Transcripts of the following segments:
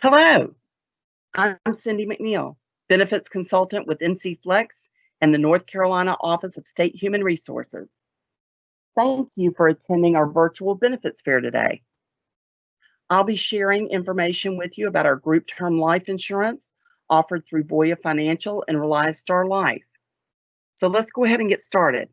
Hello, I'm Cindy McNeil, Benefits Consultant with NCFlex and the North Carolina Office of State Human Resources. Thank you for attending our virtual benefits fair today. I'll be sharing information with you about our group term life insurance offered through Voya Financial and Reliance Star Life. So let's go ahead and get started.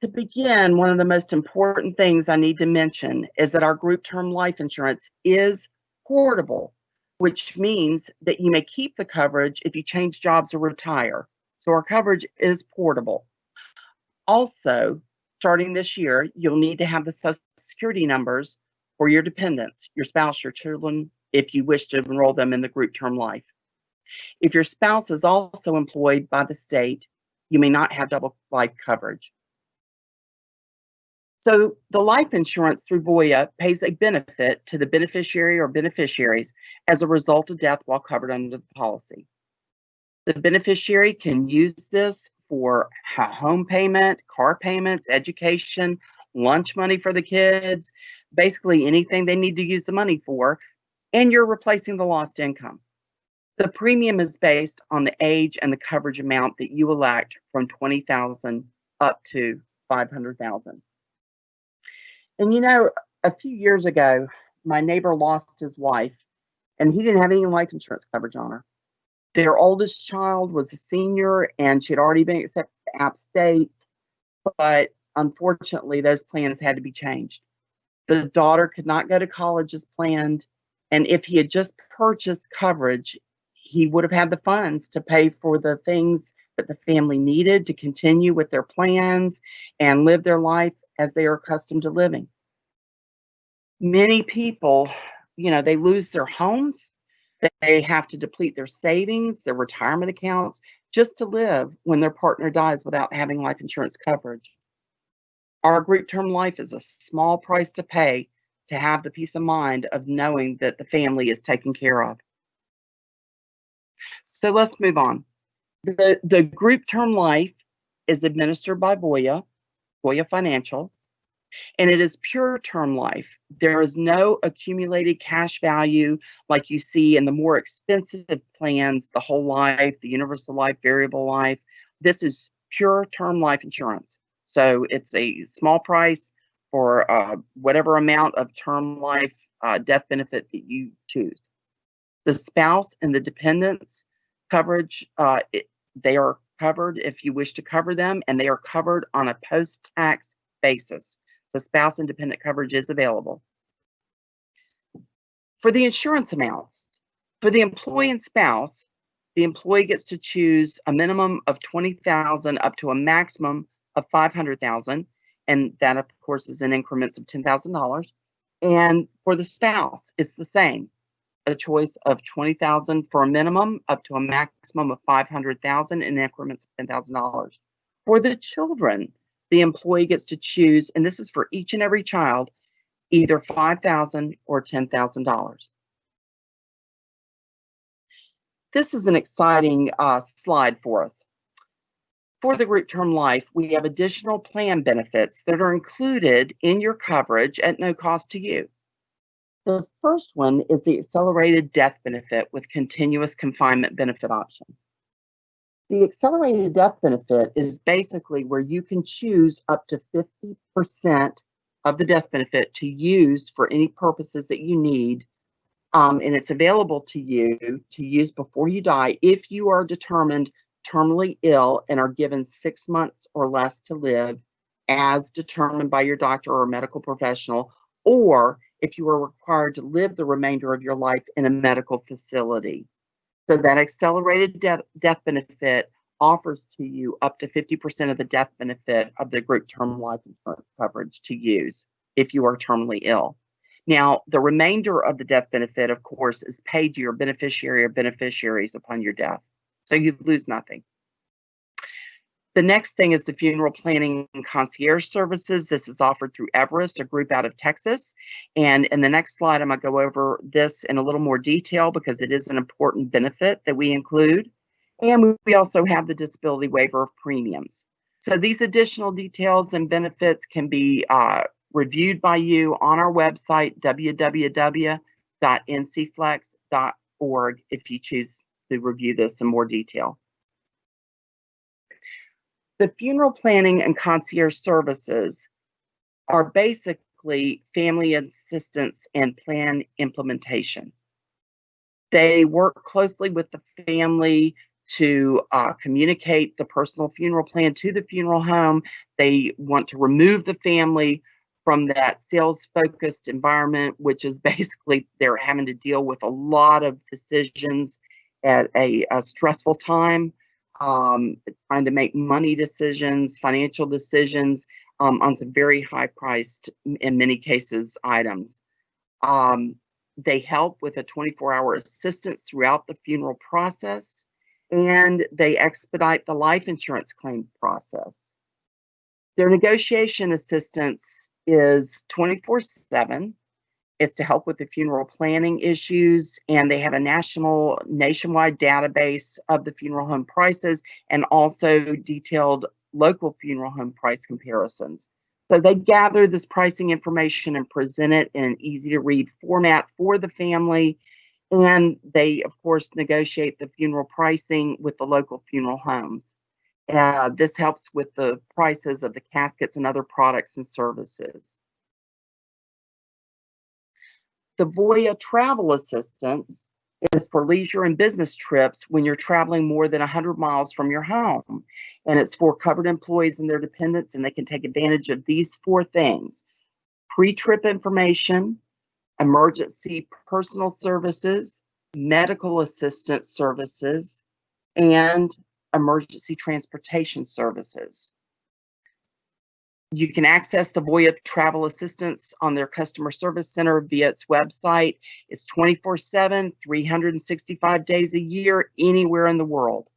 To begin, one of the most important things I need to mention is that our group term life insurance is portable, which means that you may keep the coverage if you change jobs or retire. So our coverage is portable. Also, starting this year, you'll need to have the Social Security numbers for your dependents, your spouse, your children, if you wish to enroll them in the group term life. If your spouse is also employed by the state, you may not have double life coverage. So the life insurance through Voya pays a benefit to the beneficiary or beneficiaries as a result of death while covered under the policy. The beneficiary can use this for home payment, car payments, education, lunch money for the kids, basically anything they need to use the money for, and you're replacing the lost income. The premium is based on the age and the coverage amount that you elect from $20,000 up to $500,000. And you know, a few years ago, my neighbor lost his wife, and he didn't have any life insurance coverage on her. Their oldest child was a senior, and she had already been accepted to App State, but unfortunately, those plans had to be changed. The daughter could not go to college as planned, and if he had just purchased coverage, he would have had the funds to pay for the things that the family needed to continue with their plans and live their life as they are accustomed to living. Many people, they lose their homes. They have to deplete their savings, their retirement accounts, just to live when their partner dies without having life insurance coverage. Our group term life is a small price to pay to have the peace of mind of knowing that the family is taken care of. So let's move on. The group term life is administered by Voya Financial, and it is pure term life. There is no accumulated cash value like you see in the more expensive plans, the whole life, the universal life, variable life. This is pure term life insurance. So it's a small price for whatever amount of term life death benefit that you choose. The spouse and the dependents coverage, they are covered if you wish to cover them, and they are covered on a post-tax basis. So spouse and dependent coverage is available. For the insurance amounts, for the employee and spouse, the employee gets to choose a minimum of $20,000 up to a maximum of $500,000, and that, of course, is in increments of $10,000. And for the spouse, it's the same. A choice of $20,000 for a minimum up to a maximum of $500,000 in increments of $10,000. For the children, the employee gets to choose, and this is for each and every child, either $5,000 or $10,000. This is an exciting slide for us. For the group term life, we have additional plan benefits that are included in your coverage at no cost to you. The first one is the accelerated death benefit with continuous confinement benefit option. The accelerated death benefit is basically where you can choose up to 50% of the death benefit to use for any purposes that you need, and it's available to you to use before you die if you are determined terminally ill and are given 6 months or less to live as determined by your doctor or medical professional, or if you are required to live the remainder of your life in a medical facility. So that accelerated death benefit offers to you up to 50% of the death benefit of the group term life insurance coverage to use if you are terminally ill. Now, the remainder of the death benefit, of course, is paid to your beneficiary or beneficiaries upon your death. So you lose nothing. The next thing is the funeral planning and concierge services. This is offered through Everest, a group out of Texas. And in the next slide, I'm going to go over this in a little more detail because it is an important benefit that we include. And we also have the disability waiver of premiums. So these additional details and benefits can be reviewed by you on our website, www.ncflex.org, if you choose to review this in more detail. The funeral planning and concierge services are basically family assistance and plan implementation. They work closely with the family to communicate the personal funeral plan to the funeral home. They want to remove the family from that sales-focused environment, which is basically they're having to deal with a lot of decisions at a stressful time, trying to make money decisions, financial decisions on some very high-priced, in many cases, items. They help with a 24-hour assistance throughout the funeral process, and they expedite the life insurance claim process. Their negotiation assistance is 24/7. It's to help with the funeral planning issues, and they have a nationwide database of the funeral home prices and also detailed local funeral home price comparisons. So they gather this pricing information and present it in an easy-to-read format for the family, and they, of course, negotiate the funeral pricing with the local funeral homes. This helps with the prices of the caskets and other products and services. The Voya Travel Assistance is for leisure and business trips when you're traveling more than 100 miles from your home. And it's for covered employees and their dependents, and they can take advantage of these 4 things: pre-trip information, emergency personal services, medical assistance services, and emergency transportation services. You can access the Voya Travel Assistance on their customer service center via its website. It's 24/7, 365 days a year, anywhere in the world.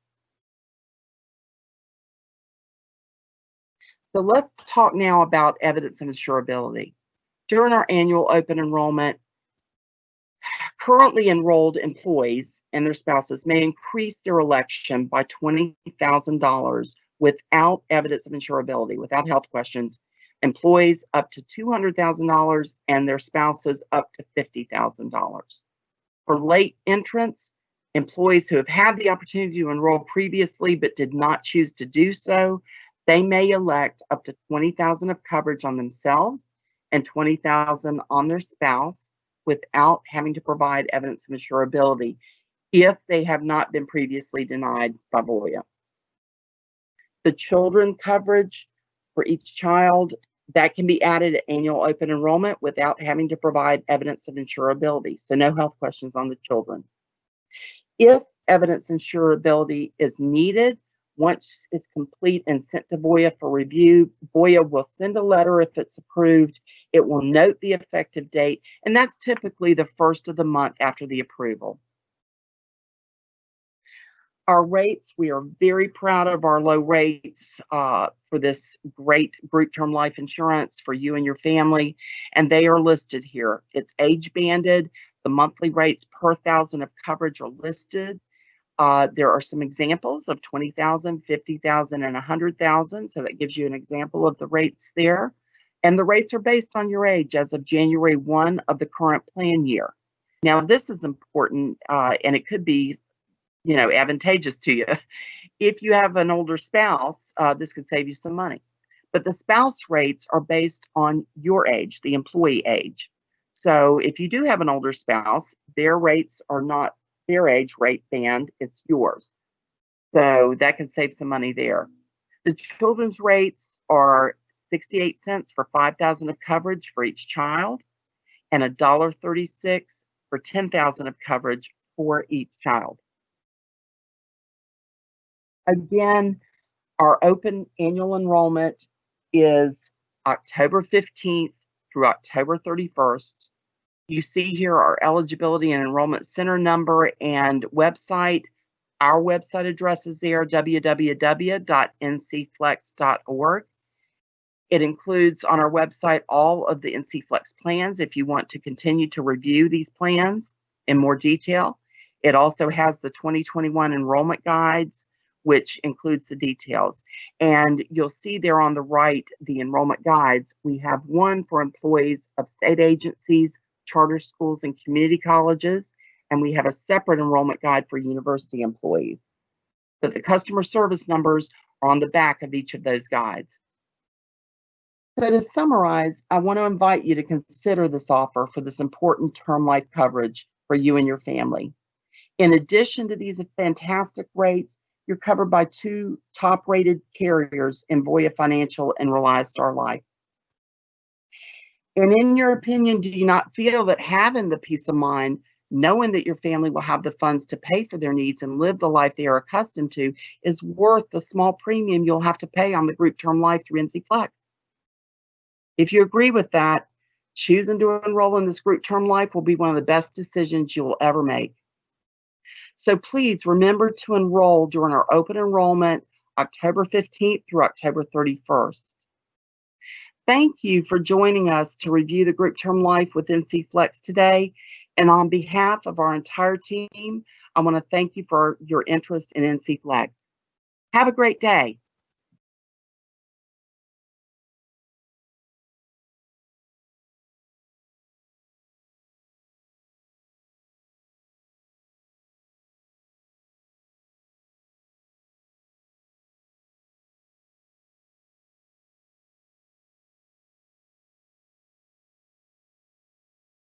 So let's talk now about evidence of insurability. During our annual open enrollment, currently enrolled employees and their spouses may increase their election by $20,000 without evidence of insurability, without health questions, employees up to $200,000 and their spouses up to $50,000. For late entrants, employees who have had the opportunity to enroll previously but did not choose to do so, they may elect up to $20,000 of coverage on themselves and $20,000 on their spouse without having to provide evidence of insurability if they have not been previously denied by Voya. The children coverage for each child, that can be added at annual open enrollment without having to provide evidence of insurability. So no health questions on the children. If evidence insurability is needed, once it's complete and sent to Voya for review, Voya will send a letter if it's approved. It will note the effective date, and that's typically the first of the month after the approval. Our rates, we are very proud of our low rates for this great group term life insurance for you and your family, and they are listed here. It's age banded. The monthly rates per thousand of coverage are listed. There are some examples of 20,000, 50,000, and 100,000, so that gives you an example of the rates there. And the rates are based on your age as of January 1 of the current plan year. Now, this is important, and it could be advantageous to you. If you have an older spouse, this could save you some money. But the spouse rates are based on your age, the employee age. So if you do have an older spouse, their rates are not their age rate band, it's yours. So that can save some money there. The children's rates are 68 cents for 5,000 of coverage for each child and $1.36 for 10,000 of coverage for each child. Again, our open annual enrollment is October 15th through October 31st. You see here our eligibility and enrollment center number and website. Our website address is there, www.ncflex.org. It includes on our website all of the NCFlex plans if you want to continue to review these plans in more detail. It also has the 2021 enrollment guides, which includes the details. And you'll see there on the right, the enrollment guides. We have one for employees of state agencies, charter schools, and community colleges, and we have a separate enrollment guide for university employees. But the customer service numbers are on the back of each of those guides. So to summarize, I want to invite you to consider this offer for this important term life coverage for you and your family. In addition to these fantastic rates, you're covered by 2 top-rated carriers in Voya Financial and Rely Star Life. And in your opinion, do you not feel that having the peace of mind, knowing that your family will have the funds to pay for their needs and live the life they are accustomed to, is worth the small premium you'll have to pay on the group term life through NCFlex? If you agree with that, choosing to enroll in this group term life will be one of the best decisions you will ever make. So please remember to enroll during our open enrollment October 15th through October 31st. Thank you for joining us to review the group term life with NCFlex today. And on behalf of our entire team, I want to thank you for your interest in NCFlex. Have a great day.